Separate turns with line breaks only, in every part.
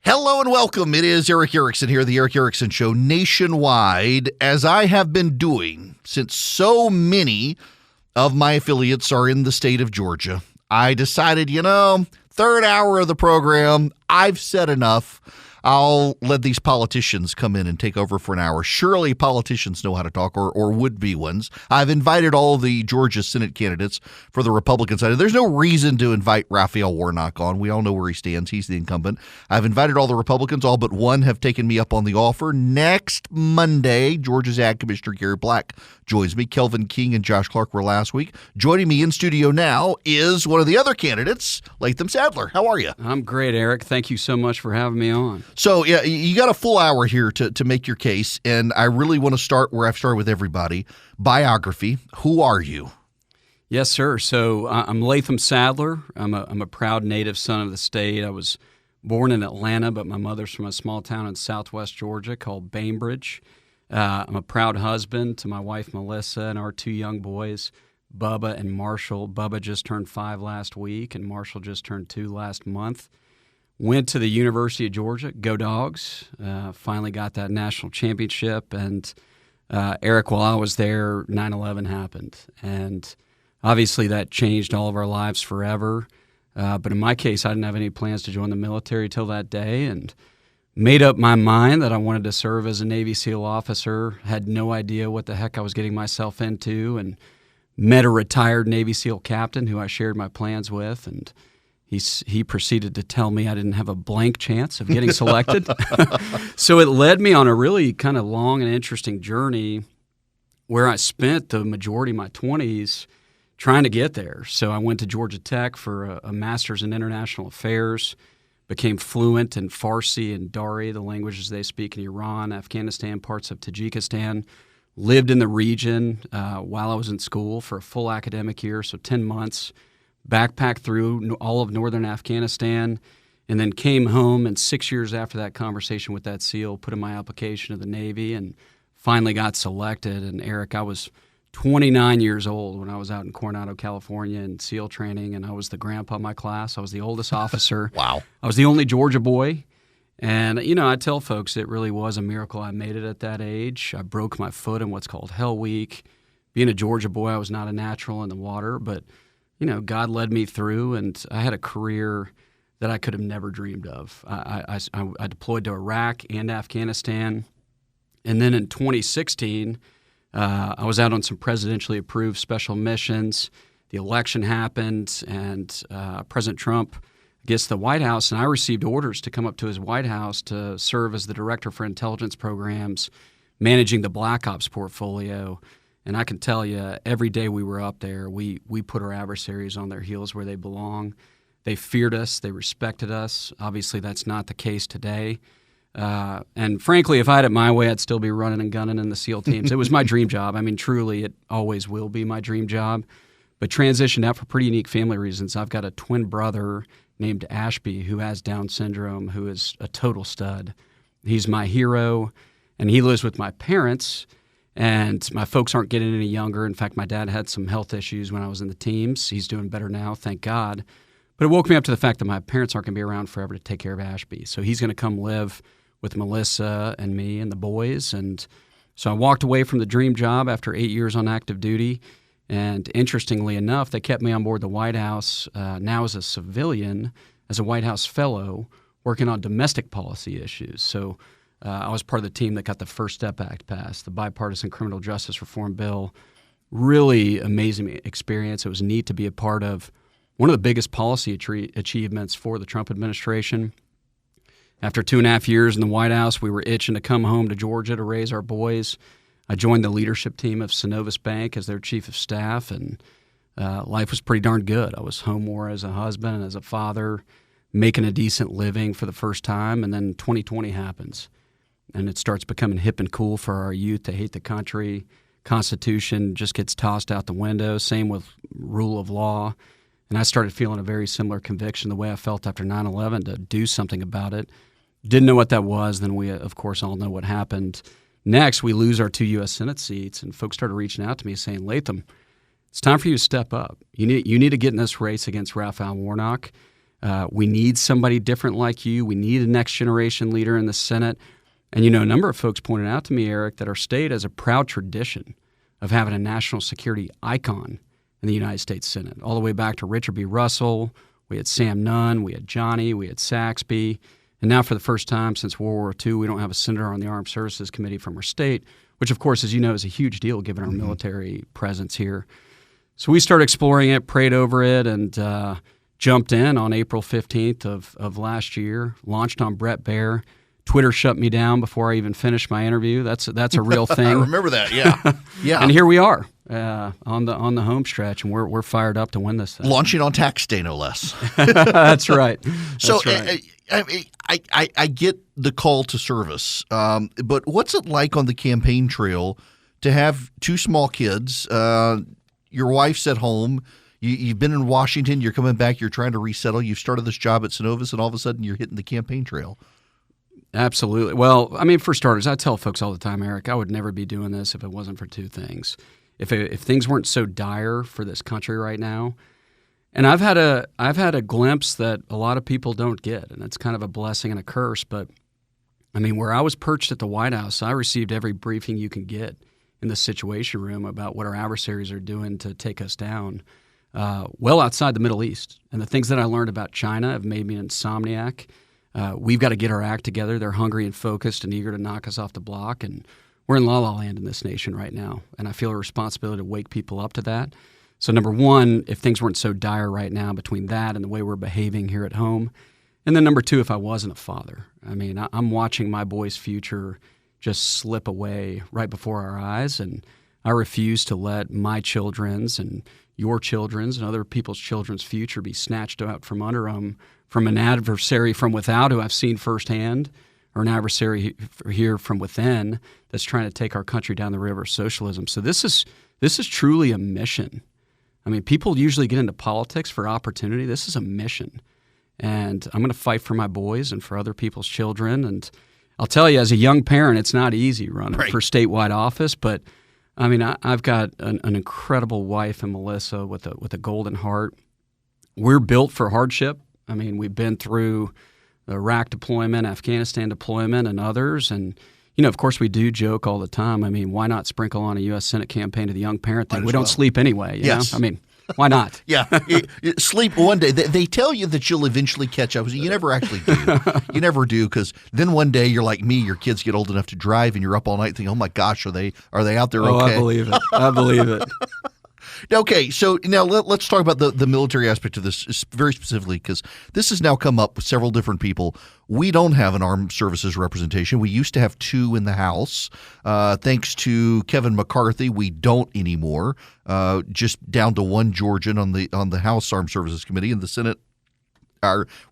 Hello and welcome. It is Eric Erickson here, the Eric Erickson Show nationwide, as I have been doing since so many of my affiliates are in the state of Georgia. I decided, third hour of the program, I've said enough. I'll let these politicians come in and take over for an hour. Surely politicians know how to talk, or would-be ones. I've invited all the Georgia Senate candidates for the Republican side. There's no reason to invite Raphael Warnock on. We all know where he stands. He's the incumbent. I've invited all the Republicans. All but one have taken me up on the offer. Next Monday, Georgia's Ag Commissioner Gary Black joins me. Kelvin King and Josh Clark were last week. Joining me in studio now is one of the other candidates, Latham Saddler. How are you?
I'm great, Eric. Thank you so much for having me on.
So, yeah, you got a full hour here to make your case, and I really want to start where I've started with everybody. Biography. Who are you?
Yes, sir. So I'm Latham Saddler. I'm a proud native son of the state. I was born in Atlanta, but my mother's from a small town in southwest Georgia called Bainbridge. I'm a proud husband to my wife, Melissa, and our two young boys, Bubba and Marshall. Bubba just turned 5 last week, and Marshall just turned 2 last month. Went to the University of Georgia, go Dogs, finally got that national championship. And Eric, while I was there, 9/11 happened. And obviously that changed all of our lives forever. But in my case, I didn't have any plans to join the military till that day, and made up my mind that I wanted to serve as a Navy SEAL officer. Had no idea what the heck I was getting myself into, and met a retired Navy SEAL captain who I shared my plans with, and he proceeded to tell me I didn't have a blank chance of getting selected. So it led me on a really kind of long and interesting journey where I spent the majority of my 20s trying to get there. So I went to Georgia Tech for a master's in international affairs, became fluent in Farsi and Dari, the languages they speak in Iran, Afghanistan, parts of Tajikistan. Lived in the region while I was in school for a full academic year, so 10 months. Backpacked through all of northern Afghanistan, and then came home, and 6 years after that conversation with that SEAL, put in my application to the Navy and finally got selected. And Eric, I was 29 years old when I was out in Coronado, California in SEAL training, and I was the grandpa of my class. I was the oldest officer.
Wow. I
was the only Georgia boy. And, I tell folks it really was a miracle I made it at that age. I broke my foot in what's called Hell Week. Being a Georgia boy, I was not a natural in the water, but God led me through, and I had a career that I could have never dreamed of. I deployed to Iraq and Afghanistan, and then in 2016, I was out on some presidentially approved special missions. The election happened, and President Trump gets the White House, and I received orders to come up to his White House to serve as the director for intelligence programs, managing the Black Ops portfolio. And I can tell you, every day we were up there, we put our adversaries on their heels where they belong. They feared us. They respected us. Obviously, that's not the case today. And frankly, if I had it my way, I'd still be running and gunning in the SEAL teams. It was my dream job. I mean, truly, it always will be my dream job. But transitioned out for pretty unique family reasons. I've got a twin brother named Ashby who has Down syndrome, who is a total stud. He's my hero, and he lives with my parents. And my folks aren't getting any younger. In fact, my dad had some health issues when I was in the teams. He's doing better now, thank God. But it woke me up to the fact that my parents aren't going to be around forever to take care of Ashby. So he's going to come live with Melissa and me and the boys. And so I walked away from the dream job after 8 years on active duty. And interestingly enough, they kept me on board the White House now as a civilian, as a White House fellow, working on domestic policy issues. So I was part of the team that got the First Step Act passed, the bipartisan criminal justice reform bill. Really amazing experience. It was neat to be a part of one of the biggest policy achievements for the Trump administration. After 2.5 years in the White House, we were itching to come home to Georgia to raise our boys. I joined the leadership team of Synovus Bank as their chief of staff, and life was pretty darn good. I was home more as a husband and as a father, making a decent living for the first time, and then 2020 happens. And it starts becoming hip and cool for our youth to hate the country. Constitution just gets tossed out the window. Same with rule of law. And I started feeling a very similar conviction the way I felt after 9/11 to do something about it. Didn't know what that was. Then we, of course, all know what happened. Next, we lose our 2 U.S. Senate seats, and folks started reaching out to me saying, Latham, it's time for you to step up. You need to get in this race against Raphael Warnock. We need somebody different like you. We need a next generation leader in the Senate. And, a number of folks pointed out to me, Eric, that our state has a proud tradition of having a national security icon in the United States Senate, all the way back to Richard B. Russell. We had Sam Nunn, we had Johnny, we had Saxby. And now for the first time since World War II, we don't have a senator on the Armed Services Committee from our state, which, of course, as you know, is a huge deal given our military presence here. So we started exploring it, prayed over it, and jumped in on April 15th of last year, launched on Brett Baer. Twitter shut me down before I even finished my interview. That's a real thing.
I remember that, yeah. Yeah.
And here we are on the home stretch, and we're fired up to win this thing.
Launching on tax day, no less.
That's right.
So
That's right.
I get the call to service, but what's it like on the campaign trail to have two small kids? Your wife's at home. You've been in Washington. You're coming back. You're trying to resettle. You've started this job at Synovus, and all of a sudden you're hitting the campaign trail.
Absolutely. Well, I mean, for starters, I tell folks all the time, Eric, I would never be doing this if it wasn't for two things. If things weren't so dire for this country right now, and I've had a glimpse that a lot of people don't get, and it's kind of a blessing and a curse. But I mean, where I was perched at the White House, I received every briefing you can get in the Situation Room about what our adversaries are doing to take us down, well outside the Middle East. And the things that I learned about China have made me an insomniac. We've got to get our act together. They're hungry and focused and eager to knock us off the block. And we're in la-la land in this nation right now. And I feel a responsibility to wake people up to that. So number one, if things weren't so dire right now between that and the way we're behaving here at home. And then number two, if I wasn't a father. I mean, I'm watching my boy's future just slip away right before our eyes. And I refuse to let my children's and your children's and other people's children's future be snatched out from under them from an adversary from without who I've seen firsthand, or an adversary here from within that's trying to take our country down the river of socialism. So this is truly a mission. I mean, people usually get into politics for opportunity. This is a mission. And I'm going to fight for my boys and for other people's children. And I'll tell you, as a young parent, it's not easy running for statewide office, but I mean, I've got an incredible wife in Melissa with a golden heart. We're built for hardship. I mean, we've been through the Iraq deployment, Afghanistan deployment, and others. And, of course, we do joke all the time. I mean, why not sprinkle on a U.S. Senate campaign to the young parent thing? We don't sleep anyway. You know? I mean, why not?
Yeah. Sleep one day. They tell you that you'll eventually catch up. You never actually do. You never do, because then one day you're like me. Your kids get old enough to drive, and you're up all night thinking, oh, my gosh, are they out there okay?
I believe it. I believe it.
Okay, so now let's talk about the military aspect of this very specifically, because this has now come up with several different people. We don't have an armed services representation. We used to have two in the House. Thanks to Kevin McCarthy, we don't anymore. Just down to one Georgian on the House Armed Services Committee. In the Senate,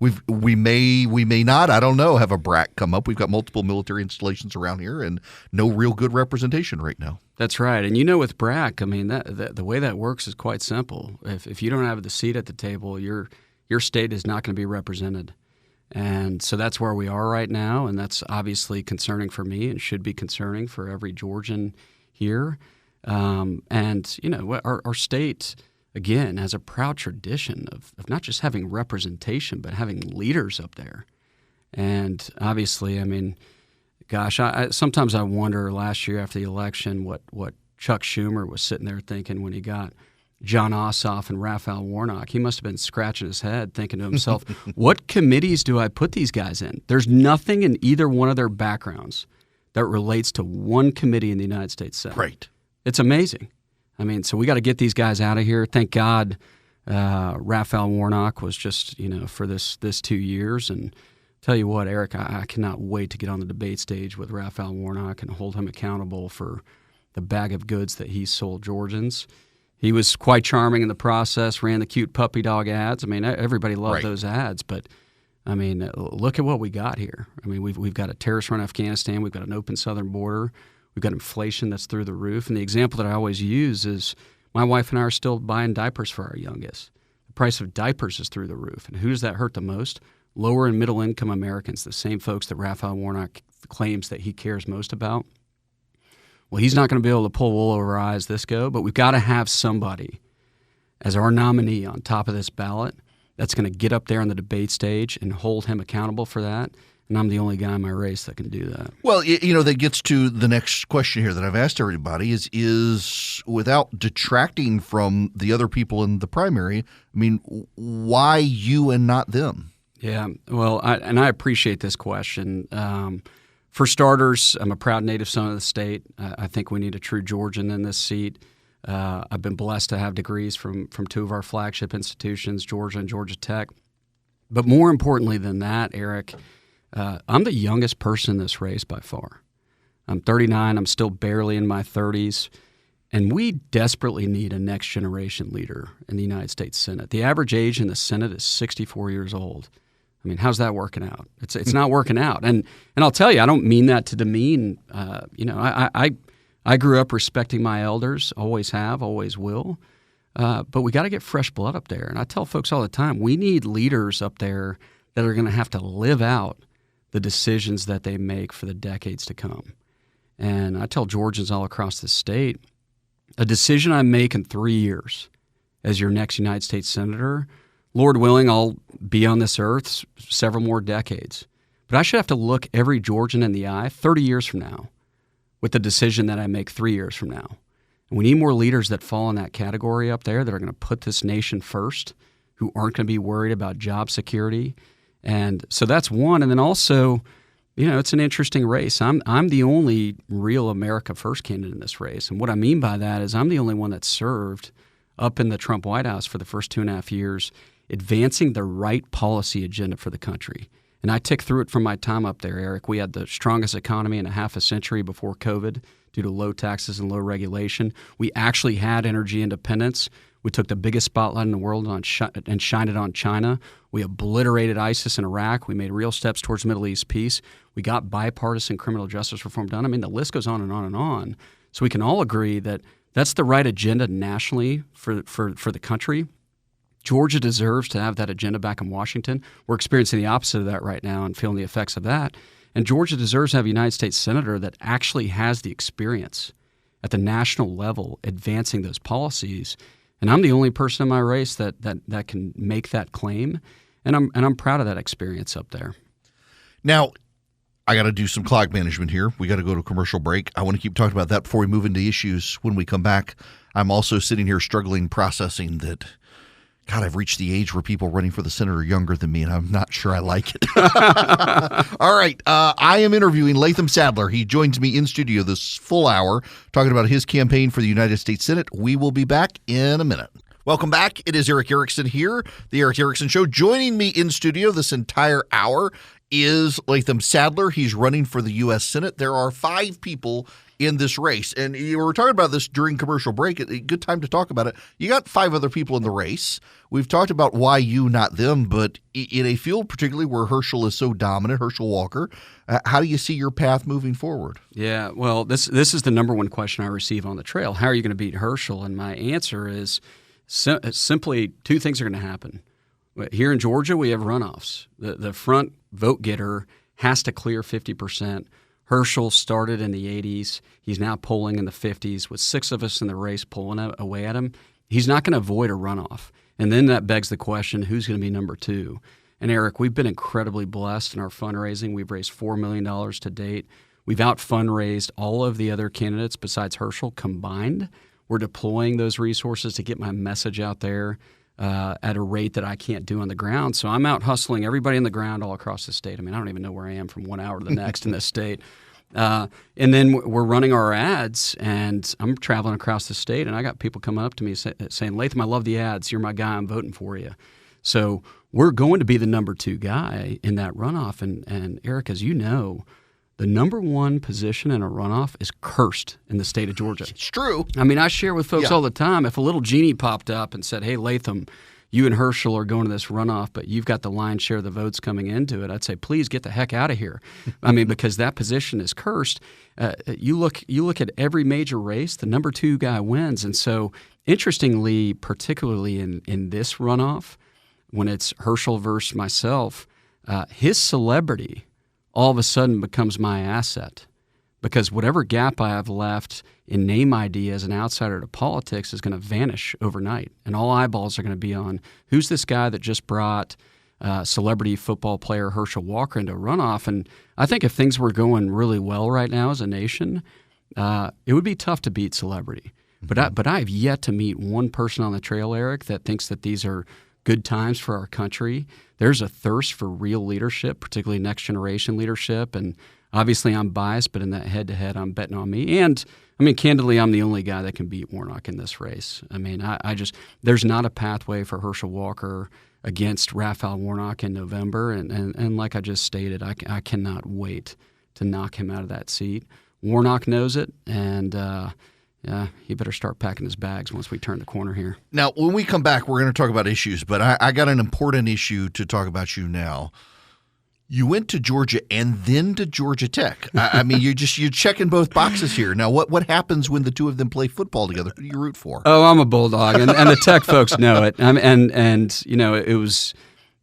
we may not, I don't know, have a BRAC come up. We've got multiple military installations around here and no real good representation right now.
That's right. And with BRAC, I mean, the way that works is quite simple. If you don't have the seat at the table, your state is not going to be represented. And so that's where we are right now, and that's obviously concerning for me and should be concerning for every Georgian here. Our state, again, has a proud tradition of not just having representation, but having leaders up there. And obviously, I mean, gosh, sometimes I wonder last year after the election what Chuck Schumer was sitting there thinking when he got John Ossoff and Raphael Warnock. He must have been scratching his head thinking to himself, what committees do I put these guys in? There's nothing in either one of their backgrounds that relates to one committee in the United States Senate.
Right.
It's amazing. I mean, so we got to get these guys out of here. Thank God Raphael Warnock was just, for this 2 years. And tell you what, Eric, I cannot wait to get on the debate stage with Raphael Warnock and hold him accountable for the bag of goods that he sold Georgians. He was quite charming in the process, ran the cute puppy dog ads. I mean, everybody loved those ads. But, I mean, look at what we got here. I mean, we've got a terrorist run Afghanistan. We've got an open southern border. We've got inflation that's through the roof. And the example that I always use is my wife and I are still buying diapers for our youngest. The price of diapers is through the roof. And who does that hurt the most? Lower and middle income Americans, the same folks that Raphael Warnock claims that he cares most about. Well, he's not going to be able to pull wool over our eyes this go, but we've got to have somebody as our nominee on top of this ballot that's going to get up there on the debate stage and hold him accountable for that. And I'm the only guy in my race that can do that.
Well, that gets to the next question here that I've asked everybody is without detracting from the other people in the primary, I mean, why you and not them?
Yeah, well, I appreciate this question. For starters, I'm a proud native son of the state. I think we need a true Georgian in this seat. I've been blessed to have degrees from two of our flagship institutions, Georgia and Georgia Tech. But more importantly than that, Eric, I'm the youngest person in this race by far. I'm 39. I'm still barely in my 30s. And we desperately need a next-generation leader in the United States Senate. The average age in the Senate is 64 years old. I mean, how's that working out? It's not working out. And I'll tell you, I don't mean that to demean. I grew up respecting my elders, always have, always will. But we got to get fresh blood up there. And I tell folks all the time, we need leaders up there that are going to have to live out the decisions that they make for the decades to come. And I tell Georgians all across the state, a decision I make in 3 years as your next United States Senator, Lord willing, I'll be on this earth several more decades. But I should have to look every Georgian in the eye 30 years from now with the decision that I make 3 years from now. And we need more leaders that fall in that category up there that are going to put this nation first, who aren't going to be worried about job security. And so that's one. And then also, it's an interesting race. I'm the only real America First candidate in this race. And what I mean by that is I'm the only one that served up in the Trump White House for the first 2.5 years, advancing the right policy agenda for the country. And I tick through it from my time up there, Eric. We had the strongest economy in a half a century before COVID due to low taxes and low regulation. We actually had energy independence. We took the biggest spotlight in the world and shined it on China. We obliterated ISIS in Iraq. We made real steps towards Middle East peace. We got bipartisan criminal justice reform done. I mean, the list goes on and on and on. So we can all agree that that's the right agenda nationally for the country. Georgia deserves to have that agenda back in Washington. We're experiencing the opposite of that right now and feeling the effects of that. And Georgia deserves to have a United States Senator that actually has the experience at the national level advancing those policies. And I'm the only person in my race that can make that claim, and I'm proud of that experience up there.
Now, I got to do some clock management here. We got to go to commercial break. I want to keep talking about that before we move into issues. When we come back, I'm also sitting here struggling, processing that, God, I've reached the age where people running for the Senate are younger than me, and I'm not sure I like it. All right. I am interviewing Latham Saddler. He joins me in studio this full hour talking about his campaign for the United States Senate. We will be back in a minute. Welcome back. It is Eric Erickson here, The Eric Erickson Show. Joining me in studio this entire hour is Latham Saddler. He's running for the U.S. Senate. There are 5 people in this race. And you were talking about this during commercial break. A good time to talk about it. You got 5 other people in the race. We've talked about why you, not them, but in a field particularly where Herschel is so dominant, Herschel Walker, how do you see your path moving forward?
Yeah, well, this is the number one question I receive on the trail. How are you going to beat Herschel? And my answer is simply 2 things are going to happen. Here in Georgia, we have runoffs. The front vote getter has to clear 50%. Herschel started in the 80s. He's now polling in the 50s. With 6 of us in the race pulling away at him, he's not going to avoid a runoff. And then that begs the question, who's going to be number 2? And Eric, we've been incredibly blessed in our fundraising. We've raised $4 million to date. We've out-fundraised all of the other candidates besides Herschel combined. We're deploying those resources to get my message out there at a rate that I can't do on the ground. So I'm out hustling everybody on the ground all across the state. I mean, I don't even know where I am from one hour to the next in this state. And then we're running our ads, and I'm traveling across the state, and I got people coming up to me saying, Latham, I love the ads. You're my guy. I'm voting for you. So we're going to be the number 2 guy in that runoff. And Eric, as you know, the number 1 position in a runoff is cursed in the state of Georgia.
It's true.
I mean, I share with folks all the time, if a little genie popped up and said, hey, Latham, you and Herschel are going to this runoff, but you've got the lion's share of the votes coming into it, I'd say, please get the heck out of here. I mean, because that position is cursed. You look at every major race, the number 2 guy wins. And so, interestingly, particularly in this runoff, when it's Herschel versus myself, his celebrity all of a sudden becomes my asset, because whatever gap I have left in name ID as an outsider to politics is going to vanish overnight. And all eyeballs are going to be on who's this guy that just brought celebrity football player Herschel Walker into a runoff. And I think if things were going really well right now as a nation, it would be tough to beat celebrity. But I have yet to meet one person on the trail, Eric, that thinks that these are good times for our country. There's a thirst for real leadership, particularly next generation leadership. And obviously I'm biased, but in that head-to-head, I'm betting on me. And, I mean, candidly, I'm the only guy that can beat Warnock in this race. I mean, I just – there's not a pathway for Herschel Walker against Raphael Warnock in November. And like I just stated, I cannot wait to knock him out of that seat. Warnock knows it, and he better start packing his bags once we turn the corner here.
Now, when we come back, we're going to talk about issues, but I got an important issue to talk about you now. You went to Georgia and then to Georgia Tech. I mean, you're checking both boxes here. Now, what happens when the two of them play football together? Who do you root for?
Oh, I'm a Bulldog, and the Tech folks know it. And you know, it was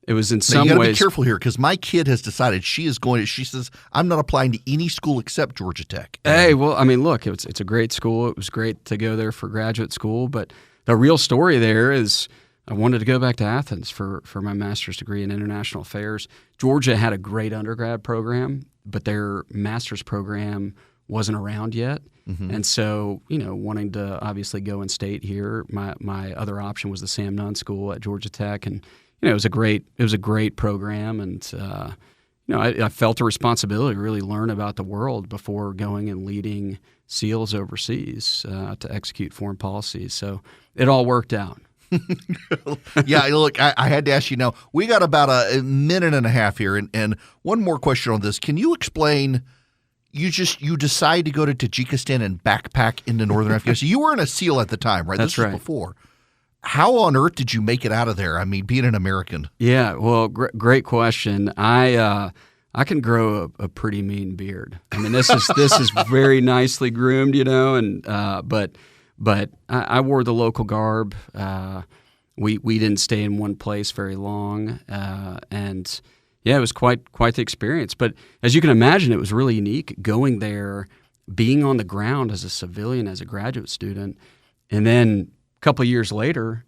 in some ways.
You got to be careful here because my kid has decided she says, I'm not applying to any school except Georgia Tech.
Hey, well, I mean, look, it's a great school. It was great to go there for graduate school, but the real story there is I wanted to go back to Athens for my master's degree in international affairs. Georgia had a great undergrad program, but their master's program wasn't around yet. Mm-hmm. And so, you know, wanting to obviously go in state here, my other option was the Sam Nunn School at Georgia Tech, and you know, it was a great program, and you know, I felt a responsibility to really learn about the world before going and leading SEALs overseas to execute foreign policies. So it all worked out.
Yeah, look, I had to ask you now. We got about a minute and a half here, and one more question on this. Can you explain? You decide to go to Tajikistan and backpack into northern Afghanistan. You weren't a SEAL at the time, right?
That's right.
Was before. How on earth did you make it out of there? I mean, being an American.
Yeah, well, great question. I can grow a pretty mean beard. I mean, this is very nicely groomed, you know, and but I wore the local garb. We didn't stay in one place very long, and yeah, it was quite the experience. But as you can imagine, it was really unique going there, being on the ground as a civilian, as a graduate student, and then a couple of years later,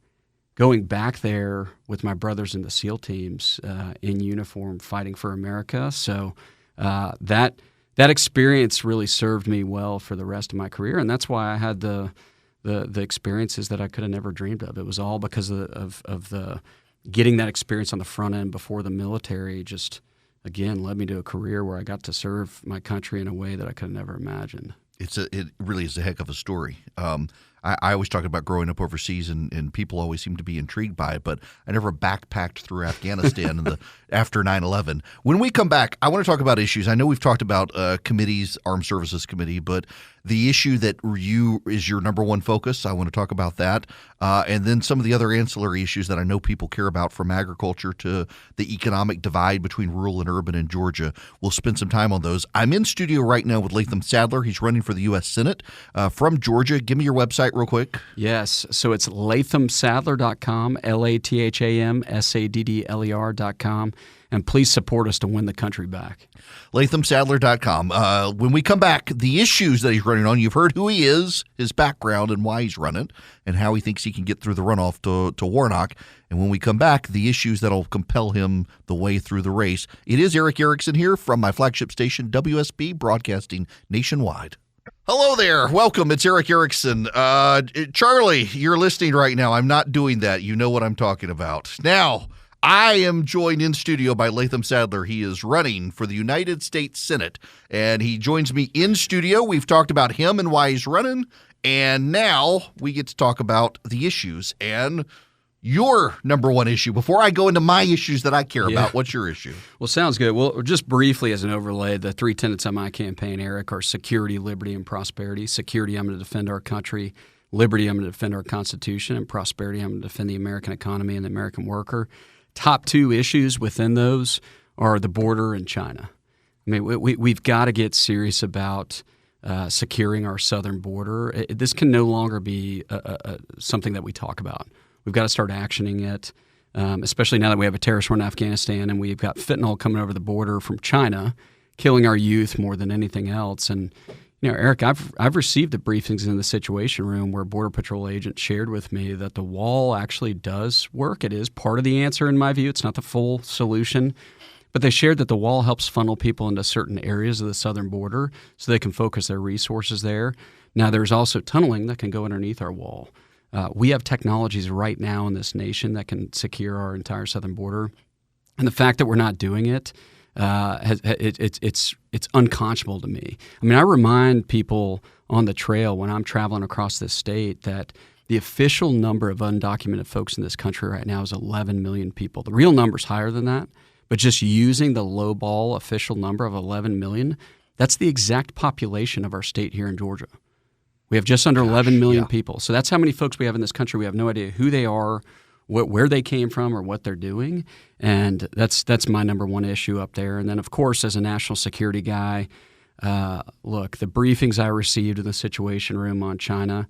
going back there with my brothers in the SEAL teams in uniform, fighting for America. So that experience really served me well for the rest of my career, and that's why I had the experiences that I could have never dreamed of. It was all because of the getting that experience on the front end before the military just, again, led me to a career where I got to serve my country in a way that I could have never imagined.
It really is a heck of a story. I always talk about growing up overseas, and people always seem to be intrigued by it, but I never backpacked through Afghanistan after 9/11. When we come back, I want to talk about issues. I know we've talked about committees, Armed Services Committee, but the issue that is your number one focus, I want to talk about that, and then some of the other ancillary issues that I know people care about, from agriculture to the economic divide between rural and urban in Georgia. We'll spend some time on those. I'm in studio right now with Latham Saddler. He's running for the U.S. Senate from Georgia. Give me your website real quick.
Yes. So it's lathamsaddler.com, LATHAMSADDLER.com. And please support us to win the country back.
LathamSaddler.com. When we come back, the issues that he's running on, you've heard who he is, his background, and why he's running, and how he thinks he can get through the runoff to Warnock. And when we come back, the issues that will compel him the way through the race. It is Eric Erickson here from my flagship station, WSB, broadcasting nationwide. Hello there. Welcome. It's Eric Erickson. Charlie, you're listening right now. I'm not doing that. You know what I'm talking about. Now, I am joined in studio by Latham Saddler. He is running for the United States Senate, and he joins me in studio. We've talked about him and why he's running, and now we get to talk about the issues and your number one issue. Before I go into my issues that I care about, what's your issue? Well,
sounds good. Well, just briefly as an overlay, the three tenets of my campaign, Eric, are security, liberty, and prosperity. Security, I'm going to defend our country. Liberty, I'm going to defend our Constitution. And prosperity, I'm going to defend the American economy and the American worker. Top two issues within those are the border and China. I mean, we've got to get serious about securing our southern border. This can no longer be something that we talk about. We've got to start actioning it, especially now that we have a terrorist war in Afghanistan and we've got fentanyl coming over the border from China, killing our youth more than anything else. And Eric, I've received the briefings in the Situation Room where Border Patrol agents shared with me that the wall actually does work. It is part of the answer in my view. It's not the full solution. But they shared that the wall helps funnel people into certain areas of the southern border so they can focus their resources there. Now, there's also tunneling that can go underneath our wall. We have technologies right now in this nation that can secure our entire southern border. And the fact that we're not doing it, it's unconscionable to me. I mean, I remind people on the trail when I'm traveling across this state that the official number of undocumented folks in this country right now is 11 million people. The real number's higher than that. But just using the lowball official number of 11 million, that's the exact population of our state here in Georgia. We have just under 11 million people. So that's how many folks we have in this country. We have no idea who they are, where they came from, or what they're doing. And that's my number one issue up there. And then, of course, as a national security guy, look, the briefings I received in the Situation Room on China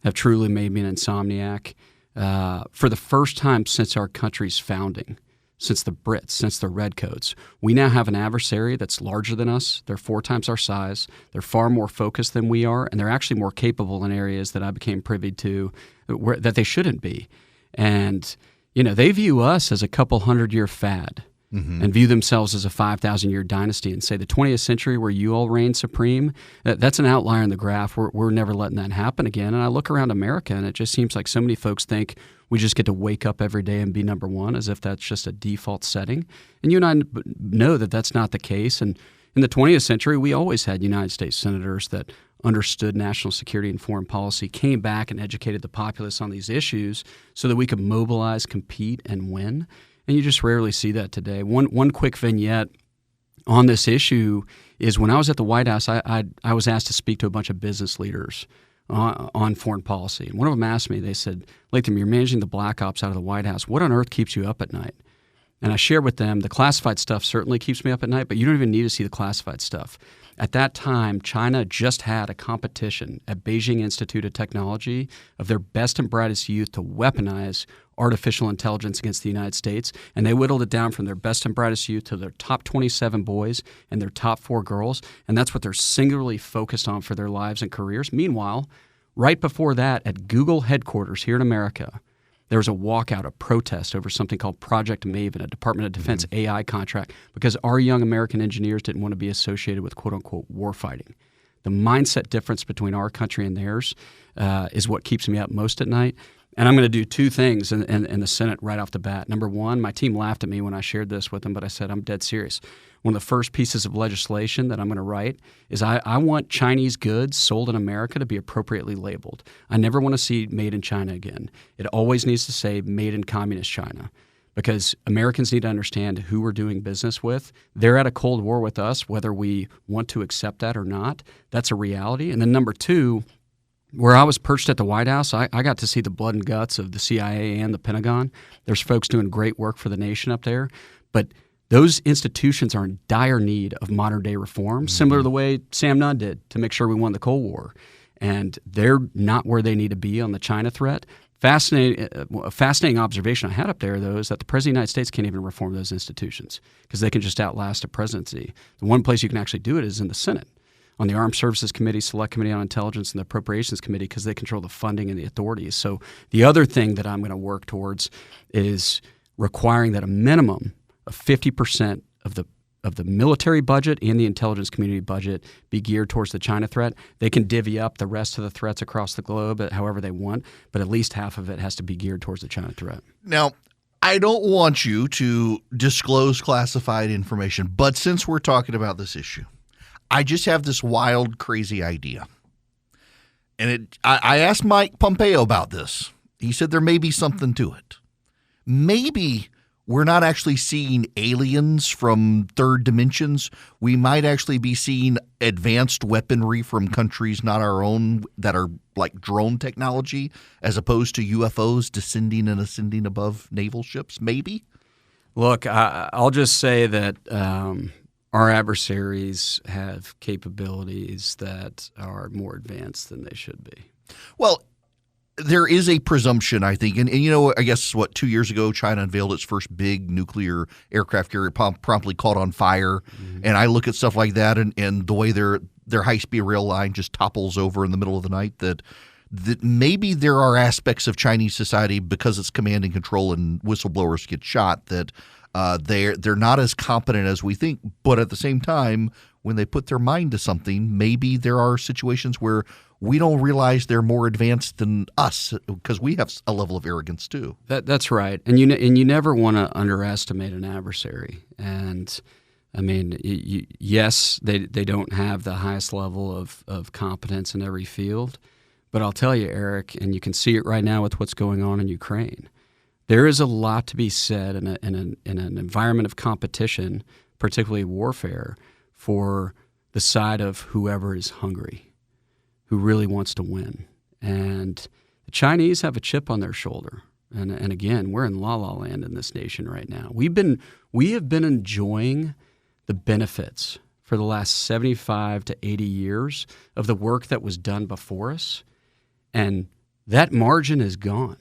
have truly made me an insomniac. For the first time since our country's founding, since the Brits, since the Redcoats, we now have an adversary that's larger than us. They're 4 times our size. They're far more focused than we are, and they're actually more capable in areas that I became privy to that they shouldn't be. And, they view us as a couple 100-year fad and view themselves as a 5,000-year dynasty and say the 20th century where you all reign supreme, that's an outlier in the graph. We're never letting that happen again. And I look around America, and it just seems like so many folks think we just get to wake up every day and be number one as if that's just a default setting. And you and I know that that's not the case. And in the 20th century, we always had United States senators that understood national security and foreign policy, came back and educated the populace on these issues so that we could mobilize, compete, and win. And you just rarely see that today. One quick vignette on this issue is when I was at the White House, I was asked to speak to a bunch of business leaders on foreign policy. And one of them asked me, they said, Latham, you're managing the black ops out of the White House. What on earth keeps you up at night? And I shared with them, the classified stuff certainly keeps me up at night, but you don't even need to see the classified stuff. At that time, China just had a competition at Beijing Institute of Technology of their best and brightest youth to weaponize artificial intelligence against the United States, and they whittled it down from their best and brightest youth to their top 27 boys and their top 4 girls, and that's what they're singularly focused on for their lives and careers. Meanwhile, right before that, at Google headquarters here in America, there was a walkout, a protest over something called Project Maven, a Department of Defense AI contract, because our young American engineers didn't want to be associated with quote-unquote warfighting. The mindset difference between our country and theirs is what keeps me up most at night. And I'm going to do 2 things in the Senate right off the bat. Number one, my team laughed at me when I shared this with them, but I said I'm dead serious. One of the first pieces of legislation that I'm going to write is I want Chinese goods sold in America to be appropriately labeled. I never want to see made in China again. It always needs to say made in communist China, because Americans need to understand who we're doing business with. They're at a Cold War with us, whether we want to accept that or not. That's a reality. And then number 2, where I was perched at the White House, I got to see the blood and guts of the CIA and the Pentagon. There's folks doing great work for the nation up there. But those institutions are in dire need of modern-day reform, similar to the way Sam Nunn did to make sure we won the Cold War. And they're not where they need to be on the China threat. A fascinating observation I had up there, though, is that the President of the United States can't even reform those institutions because they can just outlast a presidency. The one place you can actually do it is in the Senate, on the Armed Services Committee, Select Committee on Intelligence, and the Appropriations Committee, because they control the funding and the authorities. So the other thing that I'm going to work towards is requiring that a minimum of 50% of the military budget and the intelligence community budget be geared towards the China threat. They can divvy up the rest of the threats across the globe however they want, but at least half of it has to be geared towards the China threat.
Now, I don't want you to disclose classified information, but since we're talking about this issue, I just have this wild, crazy idea. And I asked Mike Pompeo about this. He said there may be something to it. Maybe we're not actually seeing aliens from third dimensions. We might actually be seeing advanced weaponry from countries not our own that are like drone technology, as opposed to UFOs descending and ascending above naval ships, maybe?
Look, I'll just say that our adversaries have capabilities that are more advanced than they should be.
Well, there is a presumption, I think, and I guess 2 years ago, China unveiled its first big nuclear aircraft carrier, promptly caught on fire. And I look at stuff like that and the way their high-speed rail line just topples over in the middle of the night, that maybe there are aspects of Chinese society, because it's command and control and whistleblowers get shot, that they're not as competent as we think. But at the same time, when they put their mind to something, maybe there are situations where we don't realize they're more advanced than us, because we have a level of arrogance too.
That's right, and you never want to underestimate an adversary. And I mean, yes, they don't have the highest level of competence in every field, but I'll tell you, Eric, and you can see it right now with what's going on in Ukraine. There is a lot to be said in an environment of competition, particularly warfare, for the side of whoever is hungry, who really wants to win. And the Chinese have a chip on their shoulder. And again, we're in la-la land in this nation right now. We have been enjoying the benefits for the last 75 to 80 years of the work that was done before us, and that margin is gone.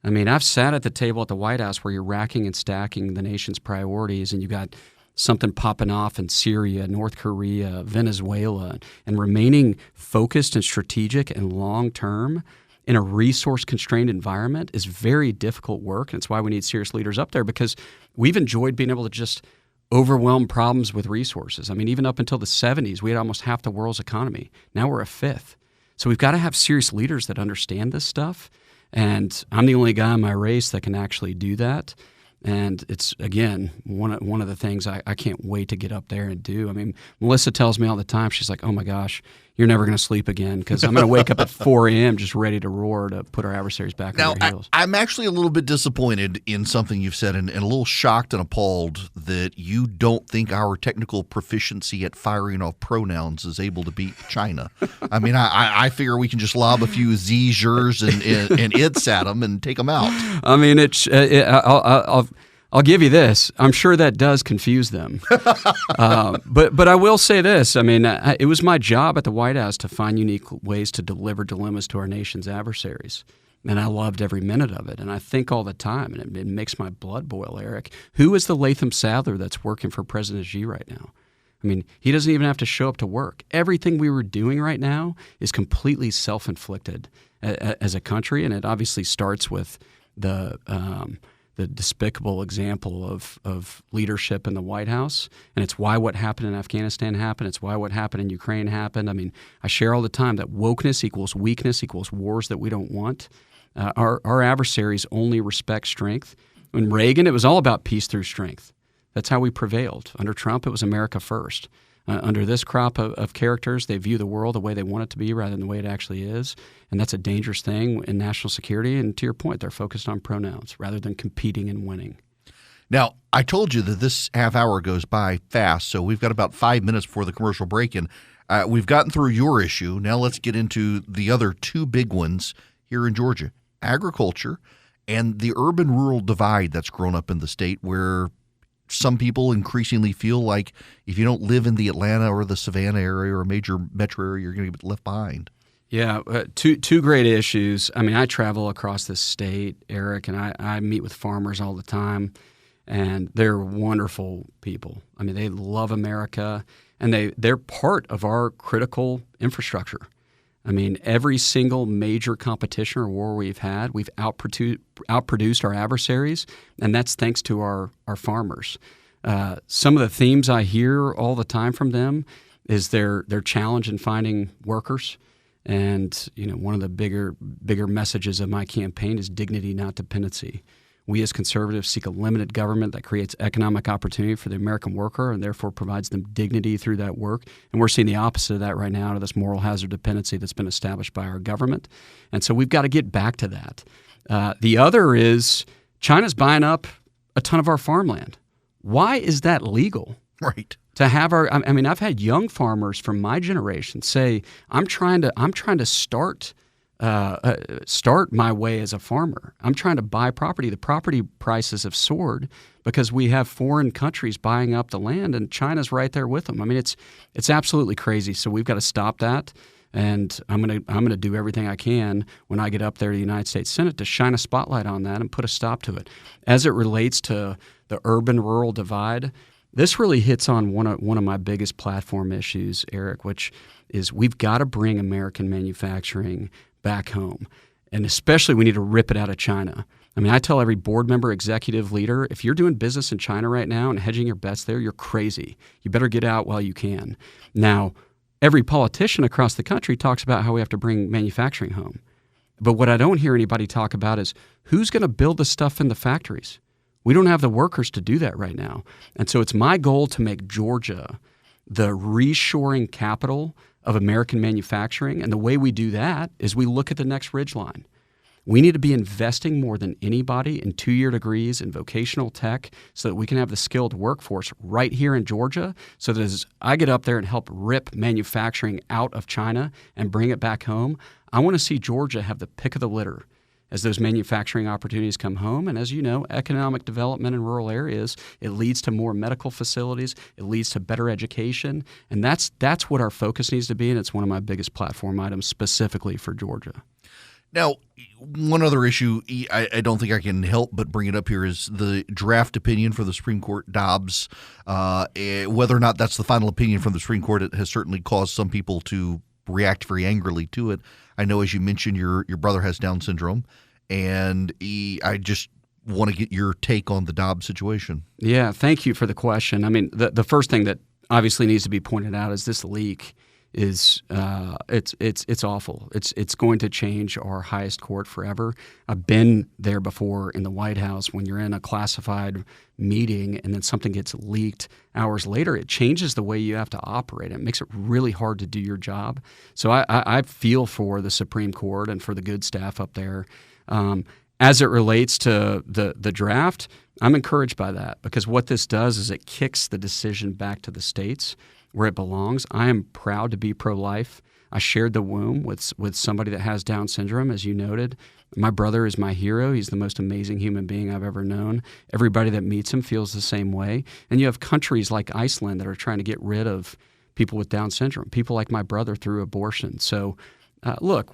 I mean, I've sat at the table at the White House where you're racking and stacking the nation's priorities, and you got something popping off in Syria, North Korea, Venezuela, and remaining focused and strategic and long-term in a resource-constrained environment is very difficult work. And it's why we need serious leaders up there, because we've enjoyed being able to just overwhelm problems with resources. I mean, even up until the 70s, we had almost half the world's economy. Now we're a fifth. So we've got to have serious leaders that understand this stuff. And I'm the only guy in my race that can actually do that. And it's, again, one of the things I can't wait to get up there and do. I mean, Melissa tells me all the time, she's like, oh my gosh, you're never going to sleep again, because I'm going to wake up at 4 a.m. just ready to roar to put our adversaries back on their heels.
I'm actually a little bit disappointed in something you've said, and a little shocked and appalled that you don't think our technical proficiency at firing off pronouns is able to beat China. I mean, I figure we can just lob a few zers and its at them and take them out.
I mean, I'll give you this. I'm sure that does confuse them. But I will say this. I mean, it was my job at the White House to find unique ways to deliver dilemmas to our nation's adversaries. And I loved every minute of it. And I think all the time, and it makes my blood boil, Eric. Who is the Latham Saddler that's working for President Xi right now? I mean, he doesn't even have to show up to work. Everything we were doing right now is completely self-inflicted as a country. And it obviously starts with the despicable example of leadership in the White House. And it's why what happened in Afghanistan happened. It's why what happened in Ukraine happened. I mean, I share all the time that wokeness equals weakness equals wars that we don't want. Our adversaries only respect strength. In Reagan, it was all about peace through strength. That's how we prevailed. Under Trump, it was America first. Under this crop of characters, they view the world the way they want it to be rather than the way it actually is. And that's a dangerous thing in national security. And to your point, they're focused on pronouns rather than competing and winning.
Now, I told you that this half hour goes by fast, so we've got about 5 minutes before the commercial break. And we've gotten through your issue. Now let's get into the other two big ones here in Georgia, agriculture and the urban-rural divide that's grown up in the state, where some people increasingly feel like if you don't live in the Atlanta or the Savannah area or a major metro area, you're going to get left behind.
Yeah, two great issues. I mean, I travel across this state, Eric, and I meet with farmers all the time, and they're wonderful people. I mean, they love America, and they're part of our critical infrastructure. I mean, every single major competition or war we've had, we've outproduced our adversaries, and that's thanks to our farmers. Some of the themes I hear all the time from them is their challenge in finding workers. And one of the bigger messages of my campaign is dignity, not dependency. We as conservatives seek a limited government that creates economic opportunity for the American worker and therefore provides them dignity through that work. And we're seeing the opposite of that right now, to this moral hazard dependency that's been established by our government. And so we've got to get back to that. The other is China's buying up a ton of our farmland. Why is that legal?
Right.
To have I've had young farmers from my generation say, I'm trying to start my way as a farmer. I'm trying to buy property. The property prices have soared because we have foreign countries buying up the land, and China's right there with them. I mean, it's absolutely crazy. So we've got to stop that. And I'm gonna do everything I can when I get up there to the United States Senate to shine a spotlight on that and put a stop to it. As it relates to the urban-rural divide, This really hits on one of my biggest platform issues, Eric, which is we've got to bring American manufacturing back home. And especially we need to rip it out of China. I mean, I tell every board member, executive leader, if you're doing business in China right now and hedging your bets there, you're crazy. You better get out while you can. Now, every politician across the country talks about how we have to bring manufacturing home. But what I don't hear anybody talk about is who's going to build the stuff in the factories? We don't have the workers to do that right now. And so it's my goal to make Georgia the reshoring capital of American manufacturing. And the way we do that is we look at the next ridgeline. We need to be investing more than anybody in 2-year degrees in vocational tech so that we can have the skilled workforce right here in Georgia so that as I get up there and help rip manufacturing out of China and bring it back home, I want to see Georgia have the pick of the litter as those manufacturing opportunities come home. And as you know, economic development in rural areas, it leads to more medical facilities, it leads to better education, and that's what our focus needs to be, and it's one of my biggest platform items specifically for Georgia.
Now, one other issue I don't think I can help but bring it up here is the draft opinion for the Supreme Court, Dobbs. Whether or not that's the final opinion from the Supreme Court, it has certainly caused some people to react very angrily to it. I know, as you mentioned, your brother has Down syndrome, and I just want to get your take on the Dobbs situation. Yeah,
thank you for the question. I mean, the first thing that obviously needs to be pointed out is this leak is it's awful. It's going to change our highest court forever. I've been there before in the White House when you're in a classified meeting and then something gets leaked hours later. It changes the way you have to operate. It makes it really hard to do your job. So I feel for the Supreme Court and for the good staff up there. As it relates to the draft, I'm encouraged by that because what this does is it kicks the decision back to the states where it belongs. I am proud to be pro-life. I shared the womb with somebody that has Down syndrome, as you noted. My brother is my hero. He's the most amazing human being I've ever known. Everybody that meets him feels the same way. And you have countries like Iceland that are trying to get rid of people with Down syndrome, people like my brother through abortion. So look,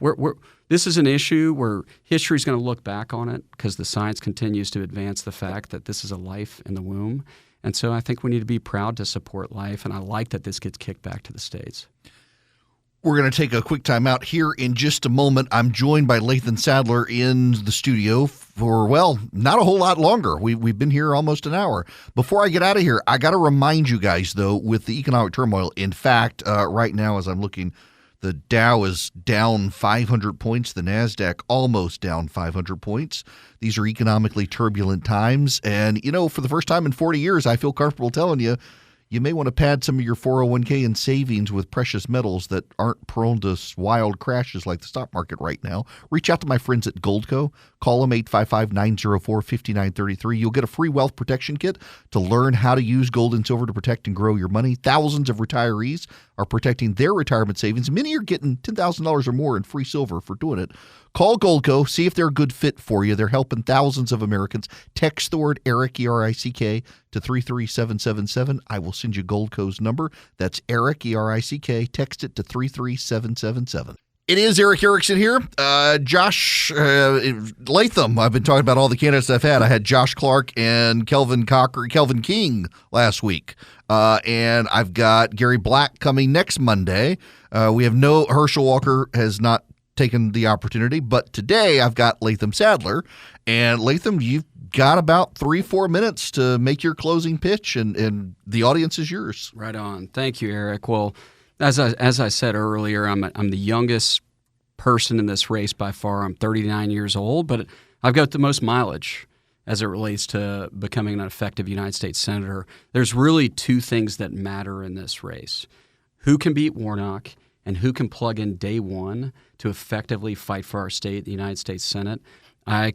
this is an issue where history is going to look back on it because the science continues to advance the fact that this is a life in the womb. And so I think we need to be proud to support life, and I like that this gets kicked back to the states.
We're going to take a quick time out here in just a moment. I'm joined by Latham Saddler in the studio for, well, not a whole lot longer. We've been here almost an hour. Before I get out of here, I got to remind you guys, though, with the economic turmoil, in fact, right now as I'm looking, the Dow is down 500 points. The NASDAQ almost down 500 points. These are economically turbulent times. And, you know, for the first time in 40 years, I feel comfortable telling you, you may want to pad some of your 401k and savings with precious metals that aren't prone to wild crashes like the stock market right now. Reach out to my friends at Goldco. Call them 855-904-5933. You'll get a free wealth protection kit to learn how to use gold and silver to protect and grow your money. Thousands of retirees are protecting their retirement savings. Many are getting $10,000 or more in free silver for doing it. Call Goldco. See if they're a good fit for you. They're helping thousands of Americans. Text the word Eric, E-R-I-C-K, to 33777. I will send you Goldco's number. That's Eric, E-R-I-C-K. Text it to 33777. It is Eric Erickson here. Josh Latham. I've been talking about all the candidates I've had. I had Josh Clark and Kelvin King last week. And I've got Gary Black coming next Monday. We have no Herschel Walker has not taken the opportunity, but today I've got Latham Saddler. And Latham, you've got about 3-4 minutes to make your closing pitch, and the audience is yours.
Right on. Thank you, Eric. Well, as I said earlier, I'm the youngest person in this race by far. I'm 39 years old, but I've got the most mileage as it relates to becoming an effective United States Senator. There's really two things that matter in this race: who can beat Warnock and who can plug in day one to effectively fight for our state, the United States Senate. I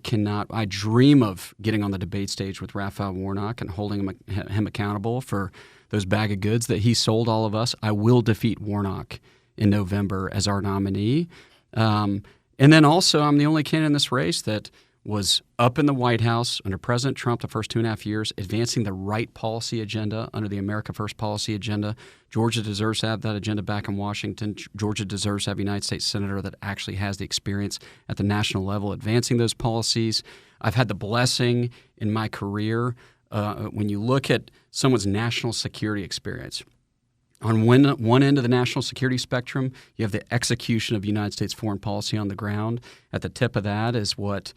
dream of getting on the debate stage with Raphael Warnock and holding him accountable for those bag of goods that he sold all of us. I will defeat Warnock in November as our nominee. And then also, I'm the only candidate in this race that was up in the White House under President Trump the first 2.5 years, advancing the right policy agenda under the America First policy agenda. Georgia deserves to have that agenda back in Washington. Georgia deserves to have a United States Senator that actually has the experience at the national level advancing those policies. I've had the blessing in my career when you look at someone's national security experience. On one end of the national security spectrum, you have the execution of United States foreign policy on the ground. At the tip of that is what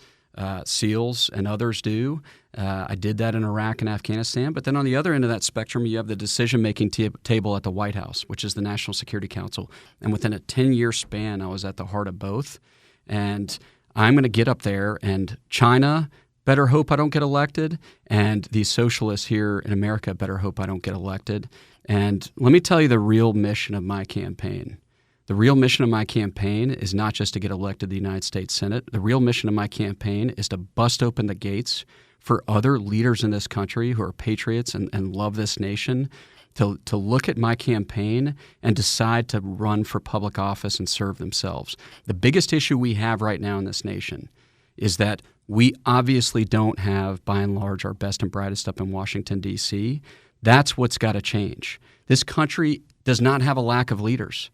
SEALs and others do. I did that in Iraq and Afghanistan. But then on the other end of that spectrum, you have the decision-making table at the White House, which is the National Security Council. And within a 10-year span, I was at the heart of both. And I'm going to get up there, and China better hope I don't get elected, and these socialists here in America better hope I don't get elected. And let me tell you the real mission of my campaign. The real mission of my campaign is not just to get elected to the United States Senate. The real mission of my campaign is to bust open the gates for other leaders in this country who are patriots and love this nation to look at my campaign and decide to run for public office and serve themselves. The biggest issue we have right now in this nation is that we obviously don't have, by and large, our best and brightest up in Washington, D.C. That's what's got to change. This country does not have a lack of leaders.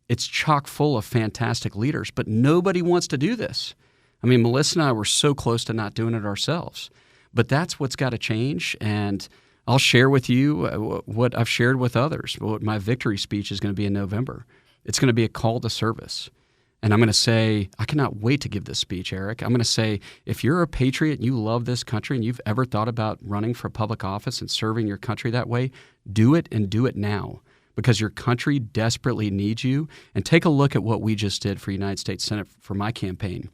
It's chock full of fantastic leaders, but nobody wants to do this. I mean, Melissa and I were so close to not doing it ourselves. But that's what's got to change, and I'll share with you what I've shared with others. What my victory speech is going to be in November. It's going to be a call to service. And I'm going to say, I cannot wait to give this speech, Eric. I'm going to say, if you're a patriot and you love this country and you've ever thought about running for public office and serving your country that way, do it and do it now, because your country desperately needs you. And take a look at what we just did for United States Senate for my campaign.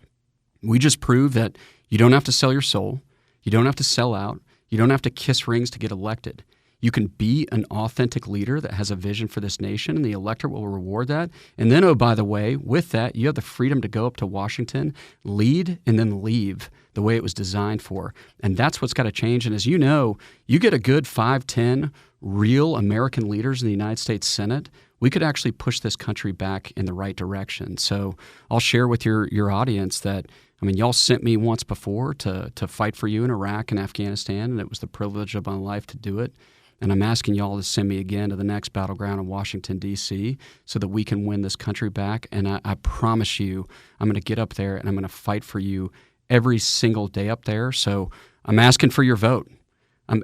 We just proved that you don't have to sell your soul. You don't have to sell out. You don't have to kiss rings to get elected. You can be an authentic leader that has a vision for this nation, and the electorate will reward that. And then, oh, by the way, with that, you have the freedom to go up to Washington, lead, and then leave the way it was designed for. And that's what's got to change. And as you know, you get a good 5, 10 real American leaders in the United States Senate, we could actually push this country back in the right direction. So I'll share with your audience that, I mean, y'all sent me once before to fight for you in Iraq and Afghanistan, and it was the privilege of my life to do it. And I'm asking y'all to send me again to the next battleground in Washington, D.C., so that we can win this country back. And I promise you, I'm going to get up there and I'm going to fight for you every single day up there. So I'm asking for your vote.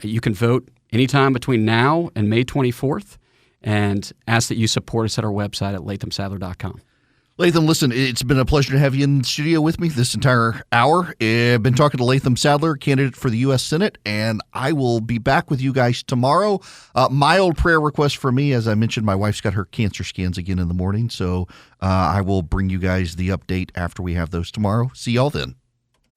You can vote anytime between now and May 24th, and ask that you support us at our website at lathamsaddler.com.
Latham, listen, it's been a pleasure to have you in the studio with me this entire hour. I've been talking to Latham Saddler, candidate for the U.S. Senate, and I will be back with you guys tomorrow. Mild prayer request for me. As I mentioned, my wife's got her cancer scans again in the morning, so I will bring you guys the update after we have those tomorrow. See y'all then.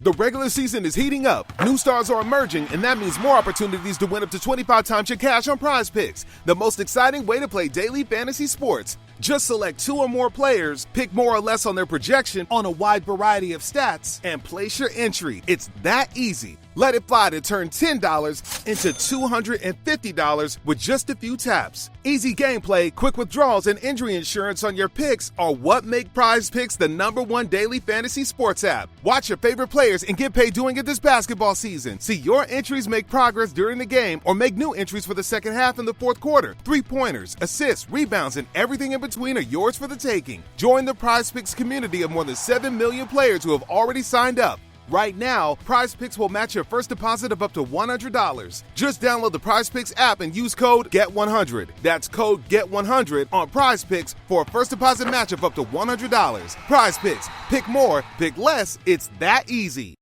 The regular season is heating up. New stars are emerging, and that means more opportunities to win up to 25 times your cash on Prize Picks, the most exciting way to play daily fantasy sports. Just select 2 or more players, pick more or less on their projection on a wide variety of stats, and place your entry. It's that easy. Let it fly to turn $10 into $250 with just a few taps. Easy gameplay, quick withdrawals, and injury insurance on your picks are what make Prize Picks the #1 daily fantasy sports app. Watch your favorite players and get paid doing it this basketball season. See your entries make progress during the game or make new entries for the second half and the fourth quarter. 3-pointers, assists, rebounds, and everything in between are yours for the taking. Join the Prize Picks community of more than 7 million players who have already signed up. Right now, Prize Picks will match your first deposit of up to $100. Just download the Prize Picks app and use code GET100. That's code GET100 on Prize Picks for a first deposit match of up to $100. Prize Picks. Pick more, pick less. It's that easy.